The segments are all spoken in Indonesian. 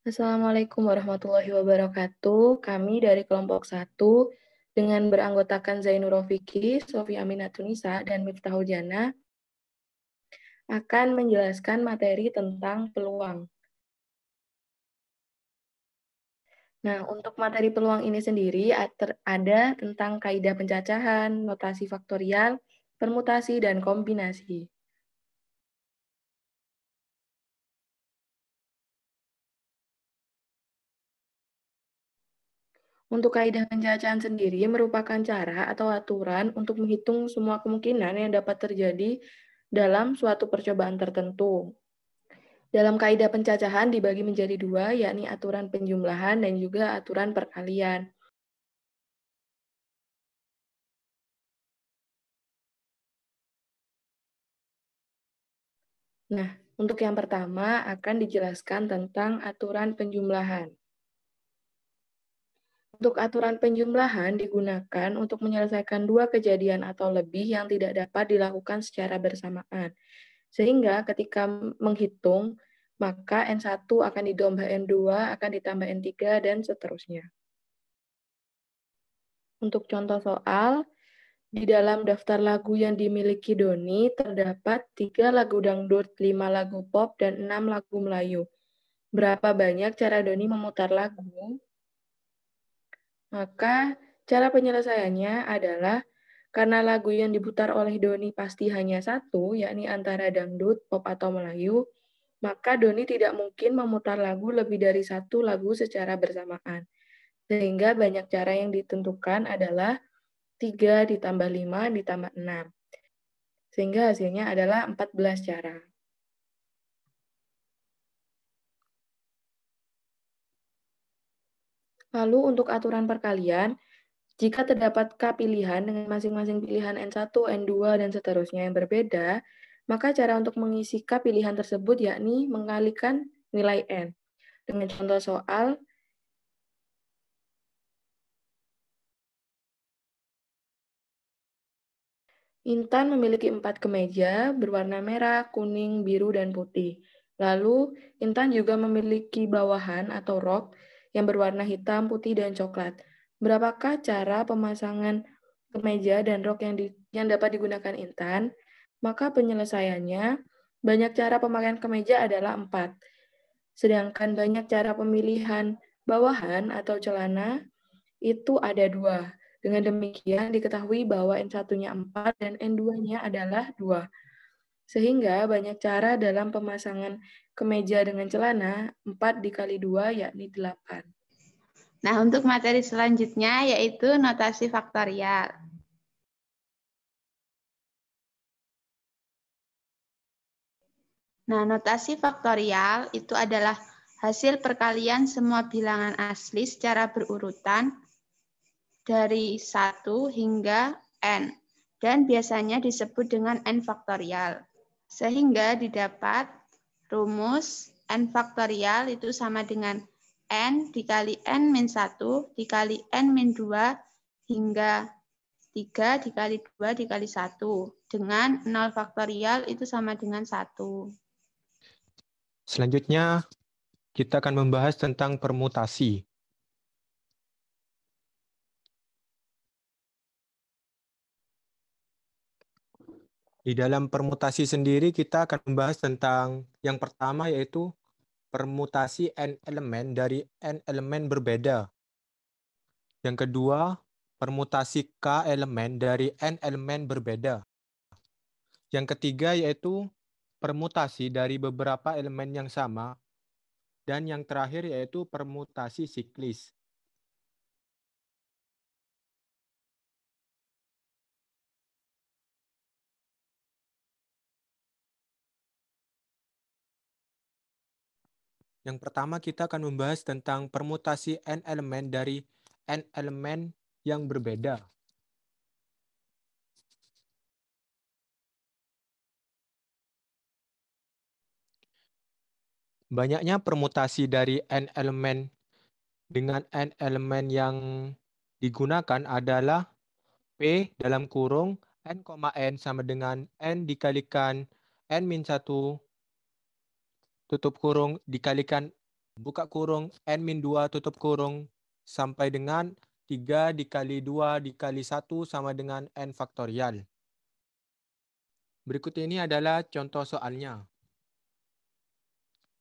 Assalamualaikum warahmatullahi wabarakatuh. Kami dari kelompok 1 dengan beranggotakan Zainur Rofiki, Sofi Aminatunisa, dan Miftahul Jannah akan menjelaskan materi tentang peluang. Nah, untuk materi peluang ini sendiri ada tentang kaidah pencacahan, notasi faktorial, permutasi, dan kombinasi. Untuk kaidah pencacahan sendiri merupakan cara atau aturan untuk menghitung semua kemungkinan yang dapat terjadi dalam suatu percobaan tertentu. Dalam kaidah pencacahan dibagi menjadi dua, yakni aturan penjumlahan dan juga aturan perkalian. Nah, untuk yang pertama akan dijelaskan tentang aturan penjumlahan. Untuk aturan penjumlahan digunakan untuk menyelesaikan dua kejadian atau lebih yang tidak dapat dilakukan secara bersamaan. Sehingga ketika menghitung, maka N1 akan ditambah N2, akan ditambah N3, dan seterusnya. Untuk contoh soal, di dalam daftar lagu yang dimiliki Doni terdapat 3 lagu dangdut, 5 lagu pop, dan 6 lagu Melayu. Berapa banyak cara Doni memutar lagu? Maka cara penyelesaiannya adalah karena lagu yang diputar oleh Doni pasti hanya satu, yakni antara dangdut, pop, atau Melayu, maka Doni tidak mungkin memutar lagu lebih dari satu lagu secara bersamaan. Sehingga banyak cara yang ditentukan adalah 3 ditambah 5 ditambah 6. Sehingga hasilnya adalah 14 cara. Lalu untuk aturan perkalian, jika terdapat K pilihan dengan masing-masing pilihan N1, N2, dan seterusnya yang berbeda, maka cara untuk mengisi K pilihan tersebut yakni mengalikan nilai N. Dengan contoh soal, Intan memiliki 4 kemeja berwarna merah, kuning, biru, dan putih. Lalu, Intan juga memiliki bawahan atau rok yang berwarna hitam, putih, dan coklat. Berapakah cara pemasangan kemeja dan rok yang dapat digunakan Intan? Maka penyelesaiannya, banyak cara pemakaian kemeja adalah 4. Sedangkan banyak cara pemilihan bawahan atau celana itu ada 2. Dengan demikian diketahui bahwa N1-nya 4 dan N2-nya adalah 2. Sehingga banyak cara dalam pemasangan kemeja dengan celana 4 dikali 2 yakni 8. Nah, untuk materi selanjutnya yaitu notasi faktorial. Nah, notasi faktorial itu adalah hasil perkalian semua bilangan asli secara berurutan dari 1 hingga N, dan biasanya disebut dengan N faktorial. Sehingga didapat rumus N faktorial itu sama dengan N dikali N-1 dikali N-2 hingga 3 dikali 2 dikali 1. Dengan 0 faktorial itu sama dengan 1. Selanjutnya, kita akan membahas tentang permutasi. Di dalam permutasi sendiri, kita akan membahas tentang yang pertama yaitu permutasi N elemen dari N elemen berbeda. Yang kedua, permutasi K elemen dari N elemen berbeda. Yang ketiga yaitu permutasi dari beberapa elemen yang sama. Dan yang terakhir yaitu permutasi siklis. Yang pertama kita akan membahas tentang permutasi N elemen dari N elemen yang berbeda. Banyaknya permutasi dari N elemen dengan N elemen yang digunakan adalah P dalam kurung N, N sama dengan N dikalikan N-1 tutup kurung dikalikan buka kurung, N-2 tutup kurung, sampai dengan 3 dikali 2 dikali 1 sama dengan N faktorial. Berikut ini adalah contoh soalnya,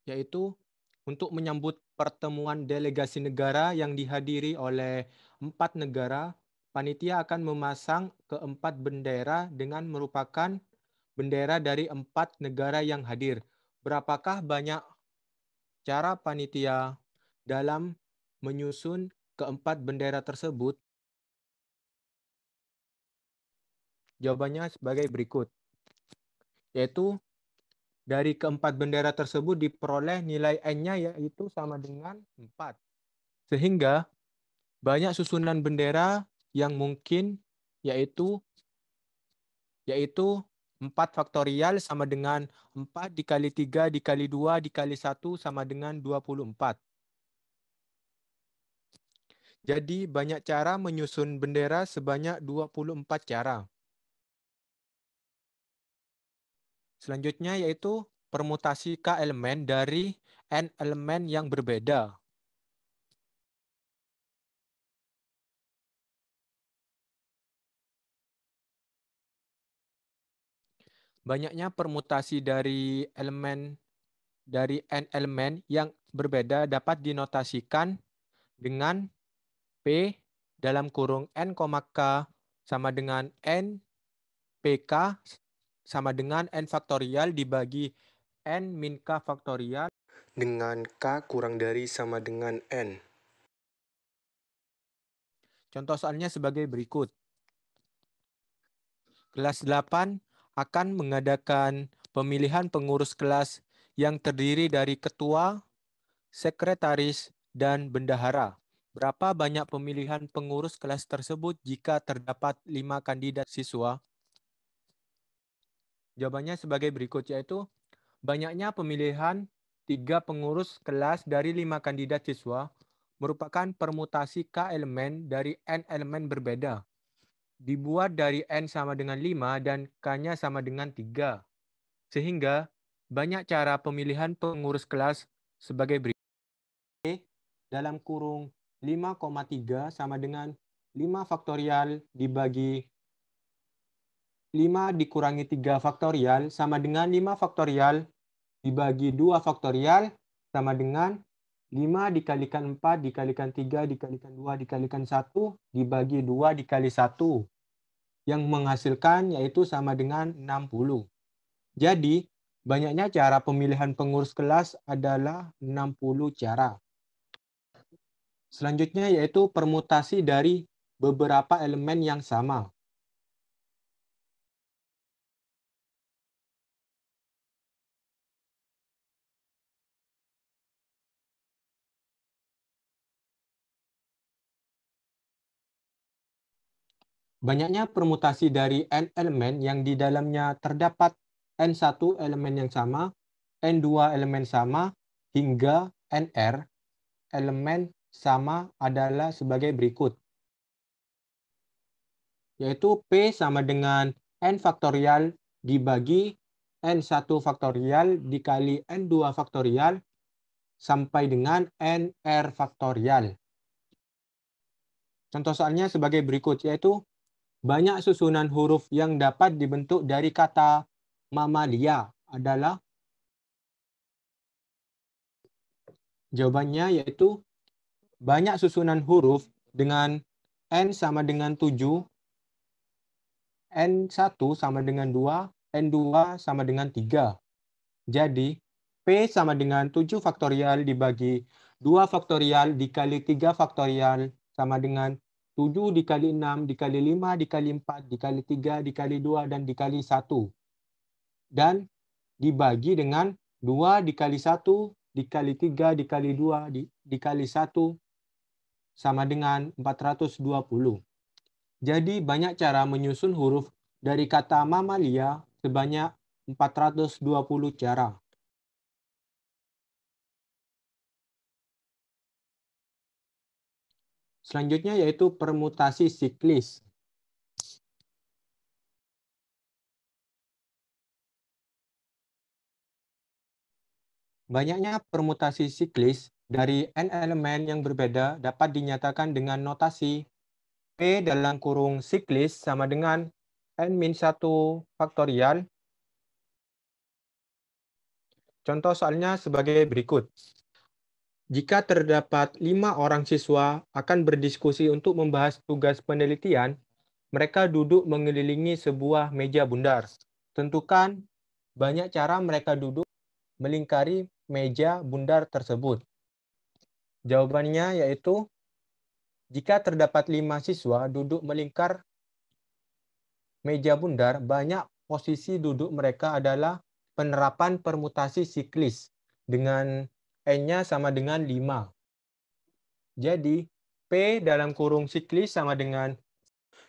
yaitu untuk menyambut pertemuan delegasi negara yang dihadiri oleh 4 negara, panitia akan memasang keempat bendera dengan merupakan bendera dari 4 negara yang hadir. Berapakah banyak cara panitia dalam menyusun keempat bendera tersebut? Jawabannya sebagai berikut, yaitu dari keempat bendera tersebut diperoleh nilai N-nya yaitu sama dengan 4. Sehingga banyak susunan bendera yang mungkin yaitu 4 faktorial sama dengan 4 dikali 3 dikali 2 dikali 1 sama dengan 24. Jadi banyak cara menyusun bendera sebanyak 24 cara. Selanjutnya yaitu permutasi K elemen dari N elemen yang berbeda. Banyaknya permutasi dari N elemen yang berbeda dapat dinotasikan dengan P dalam kurung N, K sama dengan N PK sama dengan N faktorial dibagi N min K faktorial dengan K kurang dari sama dengan N. Contoh soalnya sebagai berikut. Kelas 8 akan mengadakan pemilihan pengurus kelas yang terdiri dari ketua, sekretaris, dan bendahara. Berapa banyak pemilihan pengurus kelas tersebut jika terdapat 5 kandidat siswa? Jawabannya sebagai berikut, yaitu banyaknya pemilihan 3 pengurus kelas dari 5 kandidat siswa merupakan permutasi K elemen dari N elemen berbeda. Dibuat dari N sama dengan 5 dan K-nya sama dengan 3. Sehingga banyak cara pemilihan pengurus kelas sebagai berikut. Dalam kurung 5,3 sama dengan 5 faktorial dibagi 5 dikurangi 3 faktorial sama dengan 5 faktorial dibagi 2 faktorial sama dengan 5 dikalikan 4 dikalikan 3 dikalikan 2 dikalikan 1 dibagi 2 dikali 1. Yang menghasilkan yaitu sama dengan 60. Jadi, banyaknya cara pemilihan pengurus kelas adalah 60 cara. Selanjutnya yaitu permutasi dari beberapa elemen yang sama. Banyaknya permutasi dari N elemen yang di dalamnya terdapat N1 elemen yang sama, N2 elemen sama, hingga NR elemen sama adalah sebagai berikut. Yaitu P sama dengan N faktorial dibagi N1 faktorial dikali N2 faktorial sampai dengan NR faktorial. Contoh soalnya sebagai berikut, yaitu banyak susunan huruf yang dapat dibentuk dari kata mamalia adalah, jawabannya yaitu banyak susunan huruf dengan N sama dengan 7, N1 sama dengan 2, N2 sama dengan 3. Jadi, P sama dengan 7 faktorial dibagi 2 faktorial dikali 3 faktorial sama dengan 7 dikali 6 dikali 5 dikali 4 dikali 3 dikali 2 dan dikali 1. Dan dibagi dengan 2 dikali 1 dikali 3 dikali 2 dikali 1 sama dengan 420. Jadi banyak cara menyusun huruf dari kata mamalia sebanyak 420 cara. Selanjutnya yaitu permutasi siklis. Banyaknya permutasi siklis dari n elemen yang berbeda dapat dinyatakan dengan notasi P dalam kurung siklis sama dengan n-1 faktorial. Contoh soalnya sebagai berikut. Jika terdapat 5 orang siswa akan berdiskusi untuk membahas tugas penelitian, mereka duduk mengelilingi sebuah meja bundar. Tentukan banyak cara mereka duduk melingkari meja bundar tersebut. Jawabannya yaitu, jika terdapat 5 siswa duduk melingkar meja bundar, banyak posisi duduk mereka adalah penerapan permutasi siklis dengan N-nya sama dengan 5. Jadi, P dalam kurung siklis sama dengan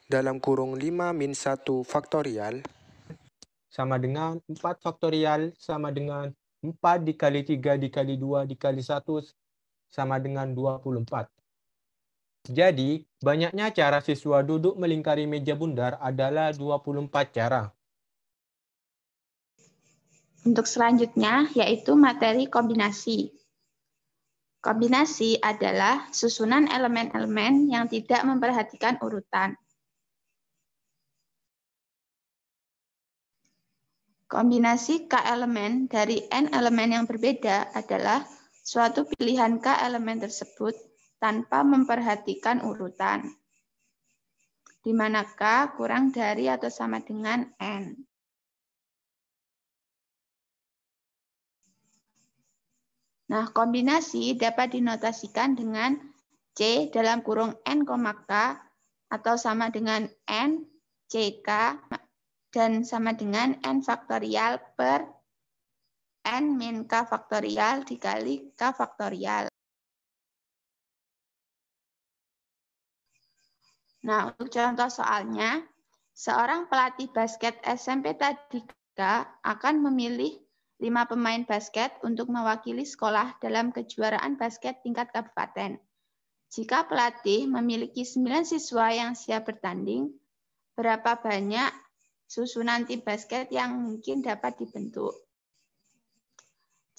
dalam kurung 5-1 faktorial sama dengan 4 faktorial sama dengan 4 dikali 3 dikali 2 dikali 1 sama dengan 24. Jadi, banyaknya cara siswa duduk melingkari meja bundar adalah 24 cara. Untuk selanjutnya, yaitu materi kombinasi. Kombinasi adalah susunan elemen-elemen yang tidak memperhatikan urutan. Kombinasi K elemen dari N elemen yang berbeda adalah suatu pilihan K elemen tersebut tanpa memperhatikan urutan, di mana K kurang dari atau sama dengan N. Nah, kombinasi dapat dinotasikan dengan C dalam kurung N, K atau sama dengan N, CK, dan sama dengan N faktorial per N min K faktorial dikali K faktorial. Nah, untuk contoh soalnya, seorang pelatih basket SMP tadi akan memilih 5 pemain basket untuk mewakili sekolah dalam kejuaraan basket tingkat kabupaten. Jika pelatih memiliki 9 siswa yang siap bertanding, berapa banyak susunan tim basket yang mungkin dapat dibentuk?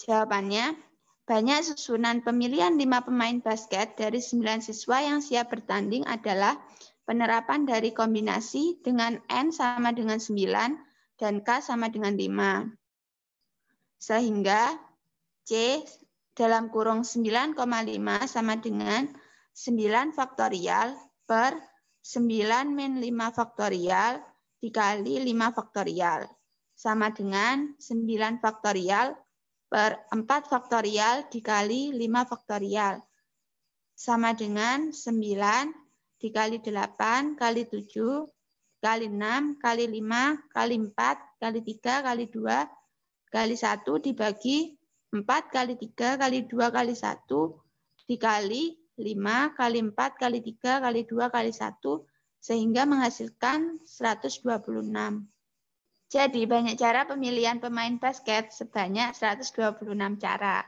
Jawabannya, banyak susunan pemilihan 5 pemain basket dari 9 siswa yang siap bertanding adalah penerapan dari kombinasi dengan N sama dengan 9 dan K sama dengan 5. Sehingga C dalam kurung 9,5 sama dengan 9 faktorial per 9 min 5 faktorial dikali 5 faktorial sama dengan 9 faktorial per 4 faktorial dikali 5 faktorial sama dengan 9 dikali 8 kali 7 kali 6 kali 5 kali 4 kali 3 kali 2 kali 1 dibagi 4 kali 3 kali 2 kali 1 dikali 5 kali 4 kali 3 kali 2 kali 1 sehingga menghasilkan 126. Jadi banyak cara pemilihan pemain basket sebanyak 126 cara.